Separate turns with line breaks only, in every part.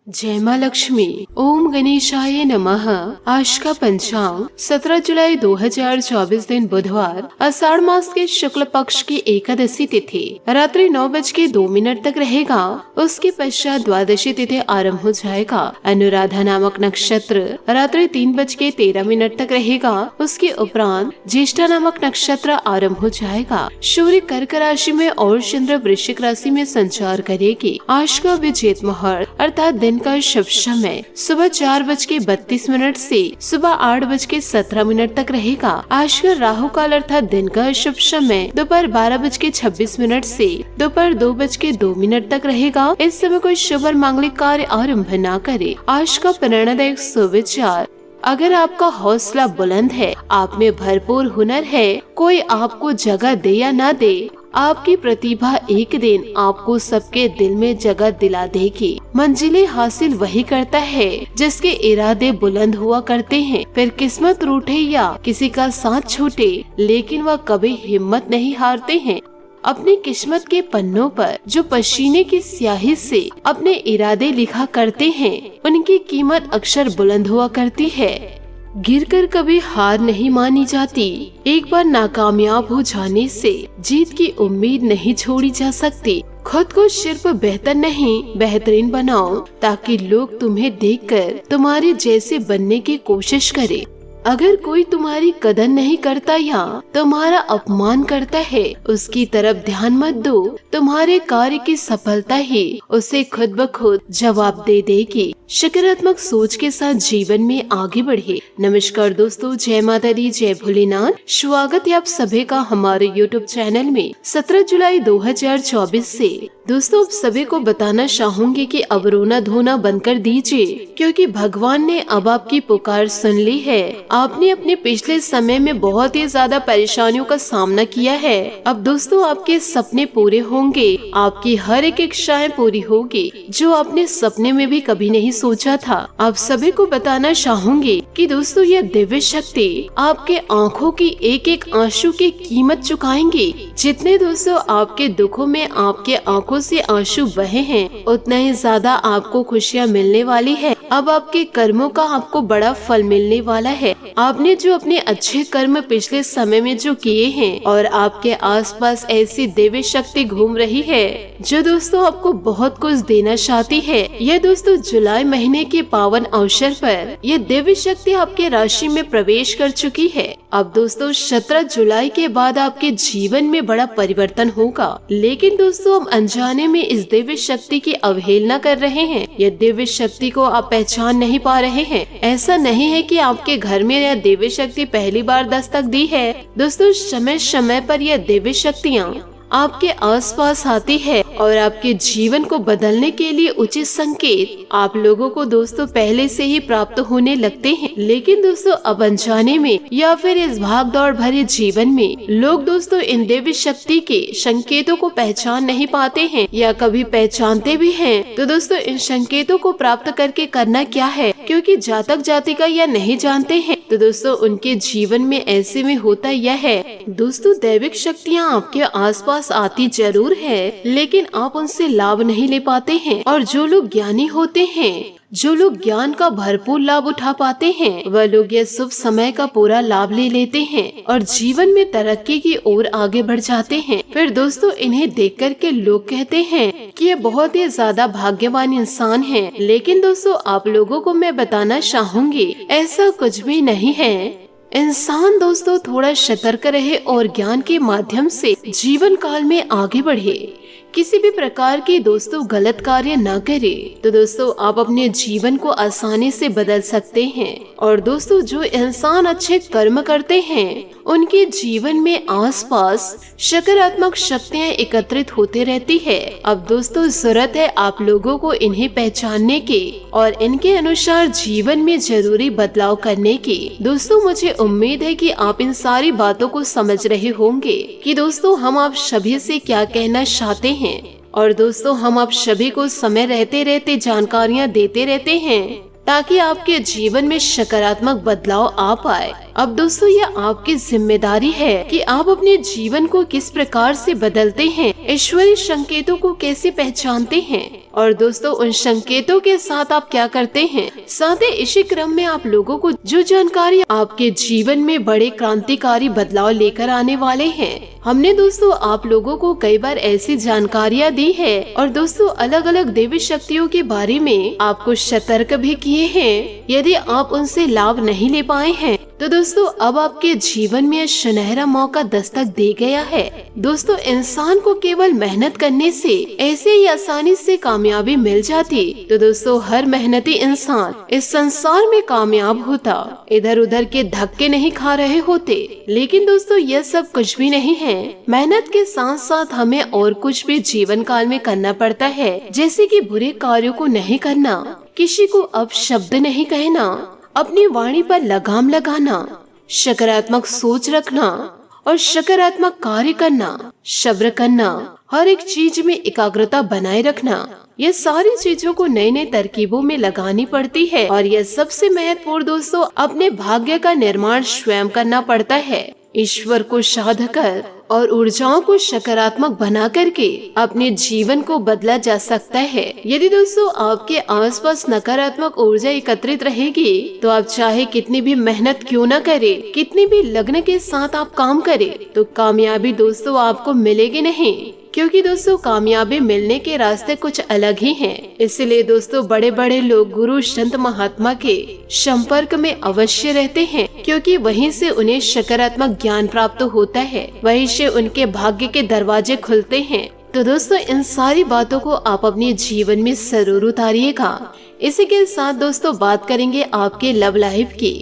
जय माँ लक्ष्मी। ओम गणेशाय नमः। आज का पंचांग 17 जुलाई 2024 दिन बुधवार, आषाढ़ मास के शुक्ल पक्ष की एकादशी तिथि रात्रि 9:02 तक रहेगा। उसके पश्चात द्वादशी तिथि आरंभ हो जाएगा। अनुराधा नामक नक्षत्र रात्रि 3:13 तक रहेगा। उसके उपरांत ज्येष्ठा नामक नक्षत्र आरंभ हो जाएगा। सूर्य कर्क राशि में और चंद्र वृश्चिक राशि में संचार करेगी। आज का विजेत मुहूर्त अर्थात दिन का शुभ समय सुबह 4:32 से सुबह 8:17 तक रहेगा। आज का राहु काल अर्थात दिन का शुभ समय दोपहर 12:26 से दोपहर 2:02 तक रहेगा। इस समय कोई शुभ और मांगलिक कार्य आरंभ न करे। आज का प्रेरणादायक सुविचार, अगर आपका हौसला बुलंद है, आप में भरपूर हुनर है, कोई आपको जगह दे या ना दे, आपकी प्रतिभा एक दिन आपको सबके दिल में जगह दिला देगी। मंजिलें हासिल वही करता है जिसके इरादे बुलंद हुआ करते हैं। फिर किस्मत रूठे या किसी का साथ छूटे, लेकिन वह कभी हिम्मत नहीं हारते हैं। अपनी किस्मत के पन्नों पर जो पसीने की स्याही से अपने इरादे लिखा करते हैं, उनकी कीमत अक्सर बुलंद हुआ करती है। गिरकर कभी हार नहीं मानी जाती। एक बार नाकामयाब हो जाने से जीत की उम्मीद नहीं छोड़ी जा सकती। खुद को सिर्फ बेहतर नहीं बेहतरीन बनाओ, ताकि लोग तुम्हें देखकर तुम्हारे जैसे बनने की कोशिश करें। अगर कोई तुम्हारी कदर नहीं करता या तुम्हारा अपमान करता है, उसकी तरफ ध्यान मत दो। तुम्हारे कार्य की सफलता ही उसे खुद ब खुद जवाब दे देगी। सकारात्मक सोच के साथ जीवन में आगे बढ़े। नमस्कार दोस्तों, जय माता दी, जय भोलेनाथ। स्वागत है आप सभी का हमारे YouTube चैनल में। 17 जुलाई 2024 से दोस्तों आप सभी को बताना चाहूंगी कि अब रोना धोना बंद कर दीजिए, क्योंकि भगवान ने अब आपकी पुकार सुन ली है। आपने अपने पिछले समय में बहुत ही ज्यादा परेशानियों का सामना किया है। अब दोस्तों आपके सपने पूरे होंगे, आपकी हर एक इच्छाएं पूरी होगी जो आपने सपने में भी कभी नहीं सोचा था। आप सभी को बताना चाहूंगी कि दोस्तों यह दिव्य शक्ति आपके आँखों की एक एक आंसू की कीमत चुकाएंगी। जितने दोस्तों आपके दुखों में आपके आंखों से आंसू बहे हैं, उतना ही ज्यादा आपको खुशियाँ मिलने वाली है। अब आपके कर्मों का आपको बड़ा फल मिलने वाला है। आपने जो अपने अच्छे कर्म पिछले समय में जो किए हैं, और आपके आसपास ऐसी दिव्य शक्ति घूम रही है जो दोस्तों आपको बहुत कुछ देना चाहती है। यह दोस्तों जुलाई महीने के पावन अवसर पर यह दिव्य शक्ति आपके राशि में प्रवेश कर चुकी है। अब दोस्तों 17 जुलाई के बाद आपके जीवन में बड़ा परिवर्तन होगा, लेकिन दोस्तों हम अनजाने में इस दिव्य शक्ति की अवहेलना कर रहे हैं। यह दिव्य शक्ति को आप पहचान नहीं पा रहे हैं। ऐसा नहीं है कि आपके घर में यह दिव्य शक्ति पहली बार दस्तक दी है। दोस्तों समय समय पर यह दिव्य शक्तियाँ आपके आसपास आती है और आपके जीवन को बदलने के लिए उचित संकेत आप लोगों को दोस्तों पहले से ही प्राप्त होने लगते हैं। लेकिन दोस्तों अब अनजाने में या फिर इस भाग दौड़ भरे जीवन में लोग दोस्तों इन दिव्य शक्ति के संकेतों को पहचान नहीं पाते हैं, या कभी पहचानते भी हैं तो दोस्तों इन संकेतों को प्राप्त करके करना क्या है, क्योंकि जातक जातिका यह नहीं जानते हैं। तो दोस्तों उनके जीवन में ऐसे में होता यह है दोस्तों, दैविक शक्तियाँ आपके आसपास आती जरूर है, लेकिन आप उनसे लाभ नहीं ले पाते हैं। और जो लोग ज्ञानी होते हैं, जो लोग ज्ञान का भरपूर लाभ उठा पाते हैं, वह लोग यह शुभ समय का पूरा लाभ ले लेते हैं और जीवन में तरक्की की ओर आगे बढ़ जाते हैं। फिर दोस्तों इन्हें देख कर के लोग कहते हैं कि ये बहुत ही ज्यादा भाग्यवान इंसान हैं। लेकिन दोस्तों आप लोगों को मैं बताना चाहूंगी, ऐसा कुछ भी नहीं है। इंसान दोस्तों थोड़ा सतर्क रहे और ज्ञान के माध्यम से जीवन काल में आगे बढ़े। किसी भी प्रकार के दोस्तों गलत कार्य न करे, तो दोस्तों आप अपने जीवन को आसानी से बदल सकते हैं। और दोस्तों जो इंसान अच्छे कर्म करते हैं, उनके जीवन में आसपास सकारात्मक शक्तियाँ एकत्रित होते रहती है। अब दोस्तों जरूरत है आप लोगों को इन्हें पहचानने की और इनके अनुसार जीवन में जरूरी बदलाव करने की। दोस्तों मुझे उम्मीद है कि आप इन सारी बातों को समझ रहे होंगे कि दोस्तों हम आप सभी से क्या कहना चाहते हैं। और दोस्तों हम आप सभी को समय रहते रहते जानकारियाँ देते रहते हैं, ताकि आपके जीवन में सकारात्मक बदलाव आ पाए। अब दोस्तों ये आपकी जिम्मेदारी है कि आप अपने जीवन को किस प्रकार से बदलते हैं, ईश्वरीय संकेतों को कैसे पहचानते हैं और दोस्तों उन संकेतों के साथ आप क्या करते हैं, साथ ही इसी क्रम में आप लोगों को जो जानकारी आपके जीवन में बड़े क्रांतिकारी बदलाव लेकर आने वाले हैं। हमने दोस्तों आप लोगों को कई बार ऐसी जानकारियाँ दी है और दोस्तों अलग अलग देवी शक्तियों के बारे में आपको सतर्क भी किए हैं। यदि आप उनसे लाभ नहीं ले पाए हैं तो दोस्तों अब आपके जीवन में सुनहरा मौका दस्तक दे गया है। दोस्तों इंसान को केवल मेहनत करने से ऐसे ही आसानी से कामयाबी मिल जाती तो दोस्तों हर मेहनती इंसान इस संसार में कामयाब होता, इधर उधर के धक्के नहीं खा रहे होते। लेकिन दोस्तों यह सब कुछ भी नहीं है। मेहनत के साथ साथ हमें और कुछ भी जीवन काल में करना पड़ता है, जैसे कि बुरे कार्यों को नहीं करना, किसी को अपशब्द नहीं कहना, अपनी वाणी पर लगाम लगाना, सकारात्मक सोच रखना और सकारात्मक कार्य करना, सब्र करना, हर एक चीज में एकाग्रता बनाए रखना। ये सारी चीजों को नई नई तरकीबों में लगानी पड़ती है और यह सबसे महत्वपूर्ण दोस्तों अपने भाग्य का निर्माण स्वयं करना पड़ता है। ईश्वर को साध कर और ऊर्जाओं को सकारात्मक बना करके अपने जीवन को बदला जा सकता है। यदि दोस्तों आपके आसपास नकारात्मक ऊर्जा एकत्रित रहेगी तो आप चाहे कितनी भी मेहनत क्यों न करें, कितनी भी लगन के साथ आप काम करें, तो कामयाबी दोस्तों आपको मिलेगी नहीं, क्योंकि दोस्तों कामयाबी मिलने के रास्ते कुछ अलग ही हैं। इसलिए दोस्तों बड़े बड़े लोग गुरु संत महात्मा के संपर्क में अवश्य रहते हैं, क्योंकि वहीं से उन्हें सकारात्मक ज्ञान प्राप्त होता है, वहीं से उनके भाग्य के दरवाजे खुलते हैं। तो दोस्तों इन सारी बातों को आप अपने जीवन में जरूर उतारिएगा। इसी के साथ दोस्तों बात करेंगे आपके लव लाइफ की।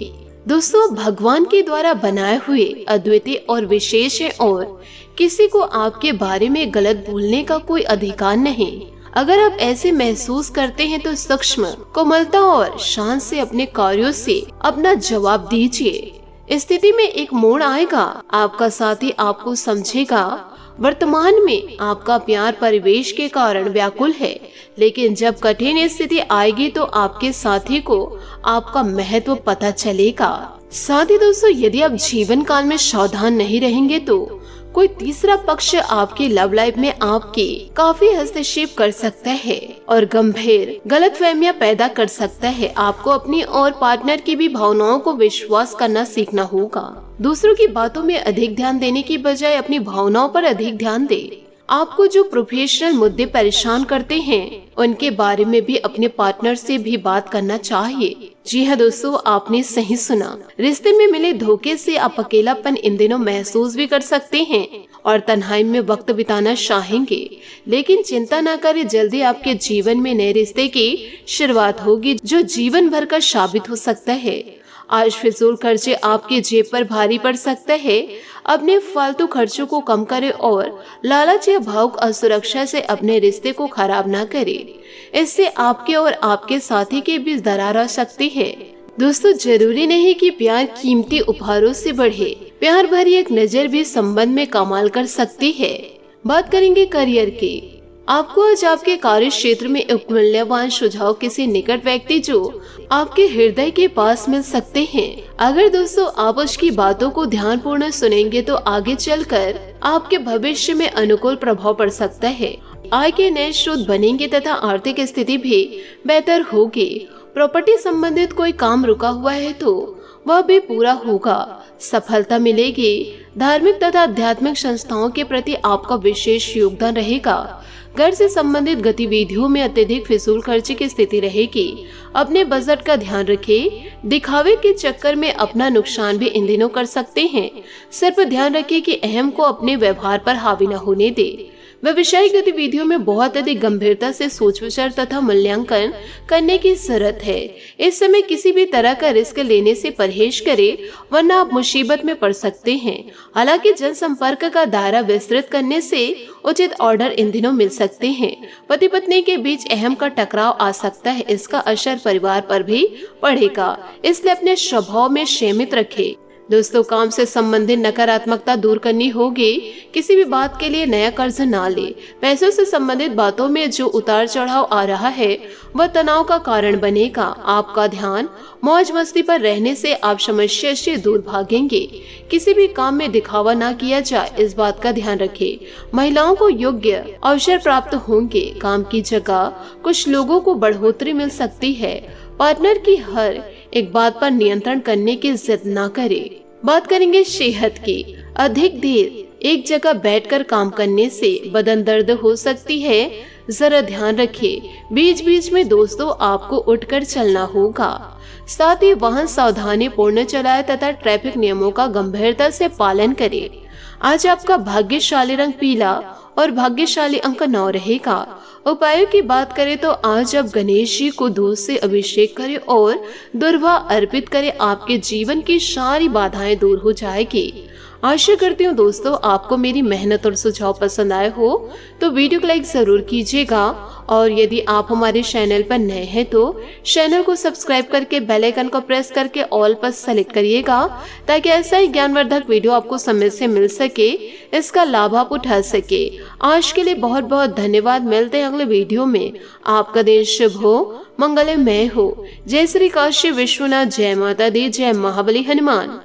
दोस्तों भगवान के द्वारा बनाए हुए अद्वितीय और विशेष है और किसी को आपके बारे में गलत बोलने का कोई अधिकार नहीं। अगर आप ऐसे महसूस करते हैं तो सूक्ष्म, कोमलता और शान से अपने कार्यों से अपना जवाब दीजिए। स्थिति में एक मोड़ आएगा, आपका साथी आपको समझेगा। वर्तमान में आपका प्यार परिवेश के कारण व्याकुल है, लेकिन जब कठिन स्थिति आएगी तो आपके साथी को आपका महत्व पता चलेगा। साथ ही दोस्तों यदि आप जीवन काल में सावधान नहीं रहेंगे तो कोई तीसरा पक्ष आपकी लव लाइफ में आपकी काफी हस्तक्षेप कर सकता है और गंभीर गलतफहमियां पैदा कर सकता है। आपको अपनी और पार्टनर की भी भावनाओं को विश्वास करना सीखना होगा। दूसरों की बातों में अधिक ध्यान देने की बजाय अपनी भावनाओं पर अधिक ध्यान दें। आपको जो प्रोफेशनल मुद्दे परेशान करते हैं उनके बारे में भी अपने पार्टनर से भी बात करना चाहिए। जी हाँ दोस्तों, आपने सही सुना। रिश्ते में मिले धोखे से आप अकेलापन इन दिनों महसूस भी कर सकते हैं और तन्हाई में वक्त बिताना चाहेंगे, लेकिन चिंता न करें, जल्दी आपके जीवन में नए रिश्ते की शुरुआत होगी जो जीवन भर का साबित हो सकता है। आज फिजूल खर्चे आपके जेब पर भारी पड़ सकता है। अपने फालतू खर्चों को कम करें और लालच या भावुक असुरक्षा से अपने रिश्ते को खराब ना करें। इससे आपके और आपके साथी के बीच दरार आ सकती है। दोस्तों जरूरी नहीं कि प्यार कीमती उपहारों से बढ़े, प्यार भरी एक नजर भी संबंध में कमाल कर सकती है। बात करेंगे करियर की। आपको आज आपके कार्य क्षेत्र में एक मूल्यवान सुझाव किसी निकट व्यक्ति जो आपके हृदय के पास मिल सकते हैं। अगर दोस्तों आप उसकी बातों को ध्यानपूर्वक सुनेंगे तो आगे चलकर आपके भविष्य में अनुकूल प्रभाव पड़ सकता है। आय के नए स्रोत बनेंगे तथा आर्थिक स्थिति भी बेहतर होगी। प्रॉपर्टी संबंधित कोई काम रुका हुआ है तो वह भी पूरा होगा, सफलता मिलेगी। धार्मिक तथा आध्यात्मिक संस्थाओं के प्रति आपका विशेष योगदान रहेगा। घर से संबंधित गतिविधियों में अत्यधिक फिजूल खर्ची की स्थिति रहेगी। अपने बजट का ध्यान रखें, दिखावे के चक्कर में अपना नुकसान भी इन दिनों कर सकते हैं। सिर्फ ध्यान रखें कि अहम को अपने व्यवहार पर हावी न होने दे। व्यवसायिक गतिविधियों में बहुत अधिक गंभीरता से सोच विचार तथा मूल्यांकन करने की जरूरत है। इस समय किसी भी तरह का रिस्क लेने से परहेज करें, वरना आप मुसीबत में पड़ सकते हैं। हालांकि जनसंपर्क का दायरा विस्तृत करने से उचित ऑर्डर इन दिनों मिल सकते हैं। पति पत्नी के बीच अहम का टकराव आ सकता है, इसका असर परिवार पर भी पड़ेगा, इसलिए अपने स्वभाव में संयमित रखें। दोस्तों, काम से संबंधित नकारात्मकता दूर करनी होगी। किसी भी बात के लिए नया कर्ज ना ले। पैसों से संबंधित बातों में जो उतार चढ़ाव आ रहा है वह तनाव का कारण बनेगा। आपका ध्यान मौज मस्ती पर रहने से आप समस्या से दूर भागेंगे। किसी भी काम में दिखावा ना किया जाए, इस बात का ध्यान रखें। महिलाओं को योग्य अवसर प्राप्त होंगे। काम की जगह कुछ लोगों को बढ़ोतरी मिल सकती है। पार्टनर की हर एक बात पर नियंत्रण करने की जिद ना करें। बात करेंगे सेहत की। अधिक देर एक जगह बैठकर काम करने से बदन दर्द हो सकती है, जरा ध्यान रखें। बीच बीच में दोस्तों आपको उठकर चलना होगा। साथ ही वाहन सावधानी पूर्ण चलाएं तथा ट्रैफिक नियमों का गंभीरता से पालन करें। आज आपका भाग्यशाली रंग पीला और भाग्यशाली अंक 9 रहेगा। उपायों की बात करें तो आज आप गणेश जी को दूध से अभिषेक करें और दुर्वा अर्पित करें। आपके जीवन की सारी बाधाएं दूर हो जाएगी। आशा करती हूँ दोस्तों आपको मेरी मेहनत और सुझाव पसंद आए हो तो वीडियो को लाइक जरूर कीजिएगा, और यदि आप हमारे चैनल पर नए हैं तो चैनल को सब्सक्राइब करके बेल आइकन को प्रेस करके ऑल पर सेलेक्ट करिएगा, ताकि ऐसा ही ज्ञानवर्धक वीडियो आपको समय से मिल सके, इसका लाभ आप उठा सके। आज के लिए बहुत बहुत धन्यवाद। मिलते हैं अगले वीडियो में। आपका दिन शुभ हो, मंगलमय हो। जय श्री काशी विश्वनाथ, जय माता दी, जय महाबली हनुमान।